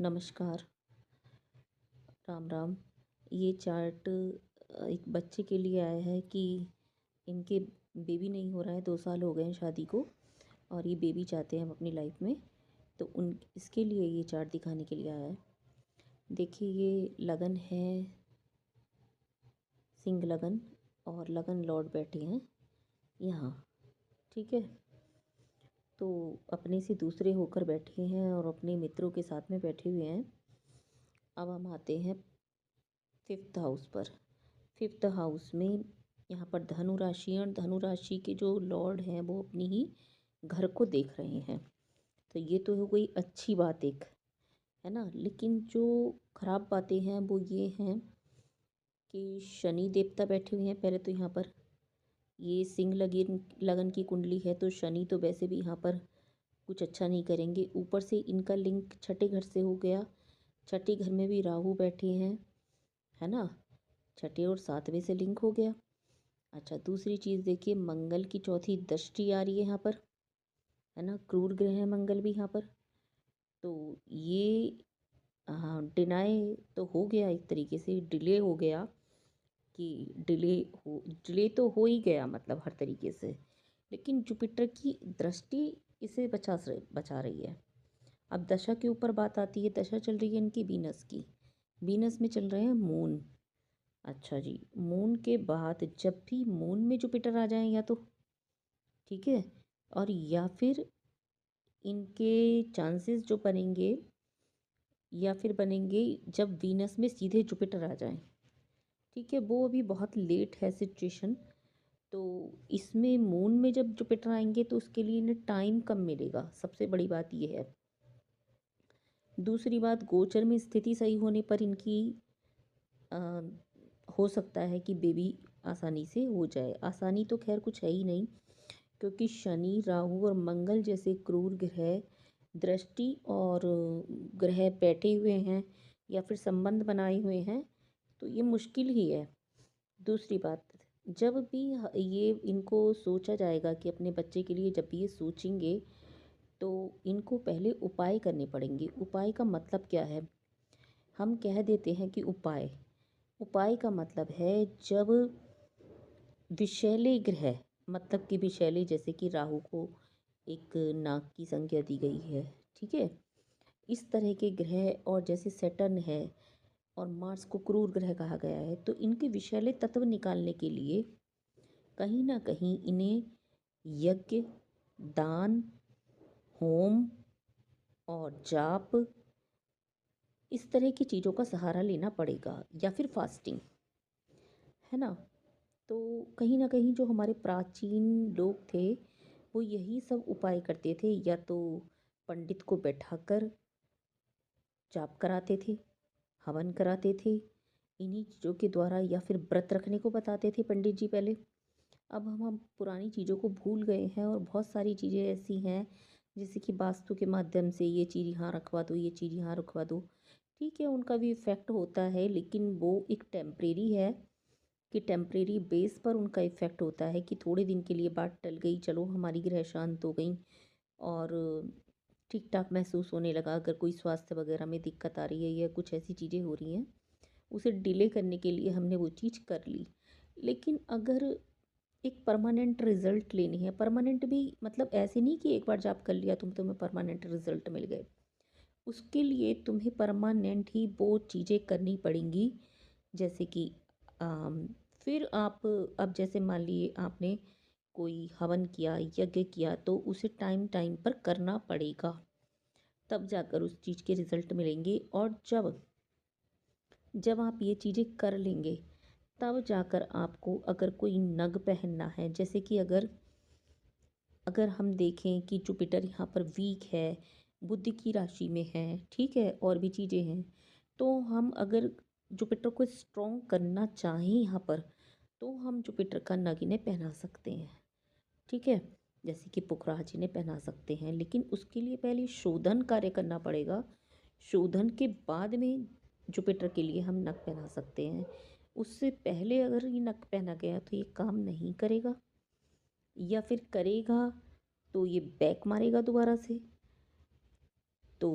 नमस्कार, राम राम। ये चार्ट एक बच्चे के लिए आया है कि इनके बेबी नहीं हो रहा है, 2 साल हो गए हैं शादी को और ये बेबी चाहते हैं हम अपनी लाइफ में। तो उन इसके लिए ये चार्ट दिखाने के लिए आया है। देखिए, ये लगन है, सिंह लगन और लगन लॉर्ड बैठे हैं यहाँ। ठीक है, तो अपने से दूसरे होकर बैठे हैं और अपने मित्रों के साथ में बैठे हुए हैं। अब हम आते हैं फिफ्थ हाउस पर। फिफ्थ हाउस में यहाँ पर धनु राशि और धनु राशि के जो लॉर्ड हैं वो अपनी ही घर को देख रहे हैं। तो ये तो हो गई अच्छी बात एक, है ना। लेकिन जो खराब बातें हैं वो ये हैं कि शनि देवता बैठे हुए हैं। पहले तो यहाँ पर ये सिंह लगन लगन की कुंडली है, तो शनि तो वैसे भी यहाँ पर कुछ अच्छा नहीं करेंगे। ऊपर से इनका लिंक छठे घर से हो गया। छठे घर में भी राहु बैठे हैं, है ना। छठे और सातवें से लिंक हो गया। अच्छा, दूसरी चीज़ देखिए, मंगल की चौथी दृष्टि आ रही है यहाँ पर, है ना। क्रूर ग्रह है मंगल भी यहाँ पर। तो ये डिनाई तो हो गया, एक तरीके से डिले हो गया कि डिले तो हो ही गया, मतलब हर तरीके से। लेकिन जुपिटर की दृष्टि इसे बचा रही है। अब दशा के ऊपर बात आती है। दशा चल रही है इनकी वीनस की। वीनस में चल रहे हैं मून। अच्छा जी, मून के बाद जब भी मून में जुपिटर आ जाए, या तो ठीक है, और या फिर इनके चांसेस जो बनेंगे, या फिर बनेंगे जब वीनस में सीधे जुपिटर आ जाए। ठीक है, वो अभी बहुत लेट है सिचुएशन। तो इसमें मून में जब जुपिटर आएंगे तो उसके लिए इन्हें टाइम कम मिलेगा, सबसे बड़ी बात ये है। दूसरी बात, गोचर में स्थिति सही होने पर इनकी अ, हो सकता है कि बेबी आसानी से हो जाए। आसानी तो खैर कुछ है ही नहीं, क्योंकि शनि राहु और मंगल जैसे क्रूर ग्रह दृष्टि और ग्रह बैठे हुए हैं या फिर संबंध बनाए हुए हैं, तो ये मुश्किल ही है। दूसरी बात, जब भी ये इनको सोचा जाएगा कि अपने बच्चे के लिए जब भी ये सोचेंगे, तो इनको पहले उपाय करने पड़ेंगे। उपाय का मतलब क्या है? हम कह देते हैं कि उपाय उपाय का मतलब है जब विषैले ग्रह, मतलब कि विषैले जैसे कि राहु को एक नाग की संज्ञा दी गई है, ठीक है, इस तरह के ग्रह, और जैसे सैटर्न है और मार्स को क्रूर ग्रह कहा गया है, तो इनके विषैले तत्व निकालने के लिए कहीं ना कहीं इन्हें यज्ञ, दान, होम और जाप, इस तरह की चीज़ों का सहारा लेना पड़ेगा, या फिर फास्टिंग, है ना। तो कहीं ना कहीं जो हमारे प्राचीन लोग थे वो यही सब उपाय करते थे। या तो पंडित को बैठाकर जाप कराते थे, हवन कराते थे इन्हीं चीज़ों के द्वारा, या फिर व्रत रखने को बताते थे पंडित जी पहले। अब हम पुरानी चीज़ों को भूल गए हैं और बहुत सारी चीज़ें ऐसी हैं जैसे कि वास्तु के माध्यम से ये चीज़ यहाँ रखवा दो, ये चीज़ यहाँ रखवा दो। ठीक है, उनका भी इफ़ेक्ट होता है, लेकिन वो एक टेम्परेरी है, कि टेम्परेरी बेस पर उनका इफ़ेक्ट होता है कि थोड़े दिन के लिए बात टल गई, चलो हमारी ग्रह शांत हो गई और ठीक ठाक महसूस होने लगा। अगर कोई स्वास्थ्य वगैरह में दिक्कत आ रही है या कुछ ऐसी चीज़ें हो रही हैं, उसे डिले करने के लिए हमने वो चीज़ कर ली। लेकिन अगर एक परमानेंट रिजल्ट लेनी है, परमानेंट भी मतलब ऐसे नहीं कि एक बार जाप कर लिया तुम्हें परमानेंट रिजल्ट मिल गए। उसके लिए तुम्हें परमानेंट ही वो चीज़ें करनी पड़ेंगी। जैसे कि आम, फिर आप, अब जैसे मान लिए आपने कोई हवन किया, यज्ञ किया, तो उसे टाइम टाइम पर करना पड़ेगा, तब जाकर उस चीज़ के रिजल्ट मिलेंगे। और जब जब आप ये चीज़ें कर लेंगे, तब जाकर आपको अगर कोई नग पहनना है, जैसे कि अगर अगर हम देखें कि जुपिटर यहाँ पर वीक है, बुध की राशि में है, ठीक है, और भी चीज़ें हैं, तो हम अगर जुपिटर को स्ट्रॉन्ग करना चाहें यहाँ पर, तो हम जुपिटर का नग इन्हें पहना सकते हैं, ठीक है, जैसे कि पुखराज इन्हें पहना सकते हैं। लेकिन उसके लिए पहले शोधन कार्य करना पड़ेगा। शोधन के बाद में जुपिटर के लिए हम नग पहना सकते हैं। उससे पहले अगर ये नग पहना गया तो ये काम नहीं करेगा, या फिर करेगा तो ये बैक मारेगा दोबारा से। तो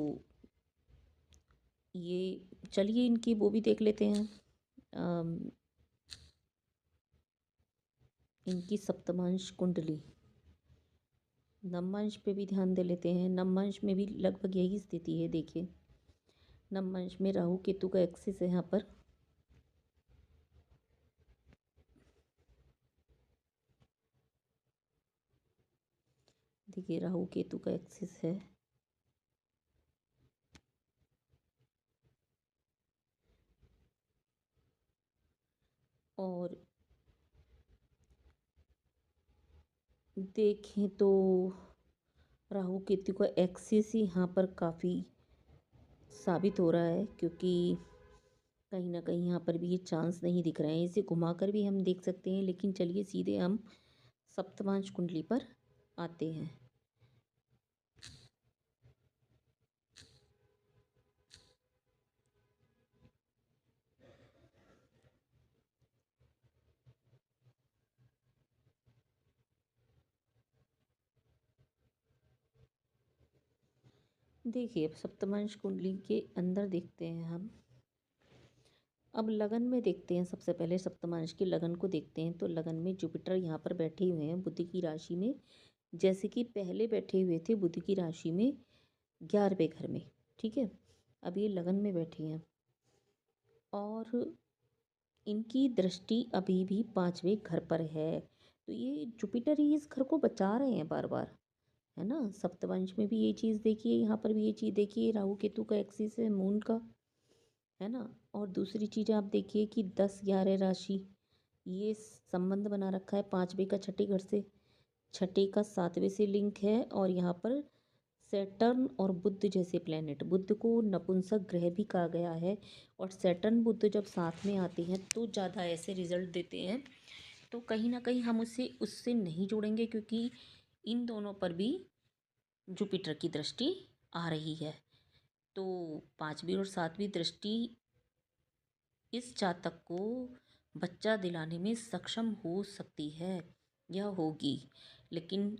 ये चलिए इनकी वो भी देख लेते हैं, अम, इनकी सप्तमांश कुंडली। नवमांश पे भी ध्यान दे लेते हैं। नवमांश में भी लगभग यही स्थिति है। देखिए, नवमांश में राहु केतु का एक्सिस है यहाँ पर। देखिए, राहु केतु का एक्सिस है। और देखें तो राहु केतु का एक्सिस ही यहाँ पर काफ़ी साबित हो रहा है, क्योंकि कहीं ना कहीं यहाँ पर भी ये चांस नहीं दिख रहे हैं। इसे घुमाकर भी हम देख सकते हैं, लेकिन चलिए सीधे हम सप्तमांश कुंडली पर आते हैं। देखिए, अब सप्तमांश कुंडली के अंदर देखते हैं हम। अब लगन में देखते हैं। सबसे पहले सप्तमांश की लगन को देखते हैं। तो लगन में जुपिटर यहाँ पर बैठे हुए हैं बुध की राशि में, जैसे कि पहले बैठे हुए थे बुध की राशि में 11वें घर में। ठीक है, अब ये लगन में बैठे हैं और इनकी दृष्टि अभी भी 5वें घर पर है। तो ये जुपिटर ही इस घर को बचा रहे हैं बार बार, है ना। सप्तमांश में भी ये चीज़ देखिए, यहाँ पर भी ये चीज़ देखिए, राहु केतु का एक्सिस है मून का, है ना। और दूसरी चीज़ आप देखिए कि 10-11 राशि, ये संबंध बना रखा है 5वें का छठे घर से, छठे का 7वें से लिंक है। और यहाँ पर सैटर्न और बुध जैसे प्लेनेट, बुध को नपुंसक ग्रह भी कहा गया है, और सैटर्न बुध जब साथ में आते हैं तो ज़्यादा ऐसे रिजल्ट देते हैं। तो कहीं ना कहीं हम उसे उससे नहीं जोड़ेंगे, क्योंकि इन दोनों पर भी जुपिटर की दृष्टि आ रही है। तो 5वीं और 7वीं दृष्टि इस जातक को बच्चा दिलाने में सक्षम हो सकती है, यह होगी, लेकिन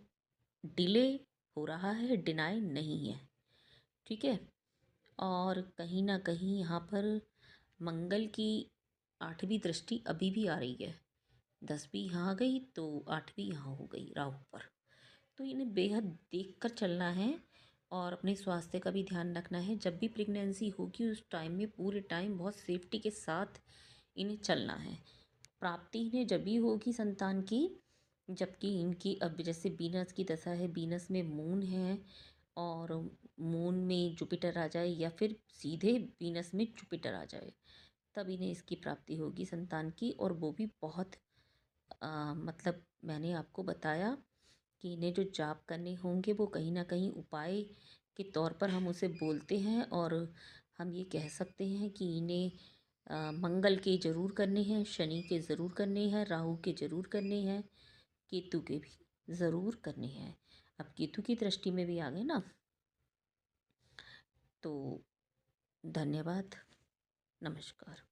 डिले हो रहा है, डिनाई नहीं है। ठीक है। और कहीं ना कहीं यहाँ पर मंगल की 8वीं दृष्टि अभी भी आ रही है। 10वीं यहाँ आ गई तो 8वीं यहाँ हो गई राहु पर। तो इन्हें बेहद देख कर चलना है और अपने स्वास्थ्य का भी ध्यान रखना है। जब भी प्रेगनेंसी होगी उस टाइम में पूरे टाइम बहुत सेफ्टी के साथ इन्हें चलना है। प्राप्ति इन्हें जब भी होगी संतान की, जबकि इनकी अब जैसे वीनस की दशा है, वीनस में मून है और मून में जुपिटर आ जाए, या फिर सीधे वीनस में जुपिटर आ जाए, तब इन्हें इसकी प्राप्ति होगी संतान की। और वो भी बहुत मतलब मैंने आपको बताया कि इन्हें जो जाप करने होंगे वो कहीं ना कहीं उपाय के तौर पर हम उसे बोलते हैं। और हम ये कह सकते हैं कि इन्हें मंगल के ज़रूर करने हैं, शनि के ज़रूर करने हैं, राहु के ज़रूर करने हैं, केतु के भी ज़रूर करने हैं। अब केतु की दृष्टि में भी आ गए ना। तो धन्यवाद, नमस्कार।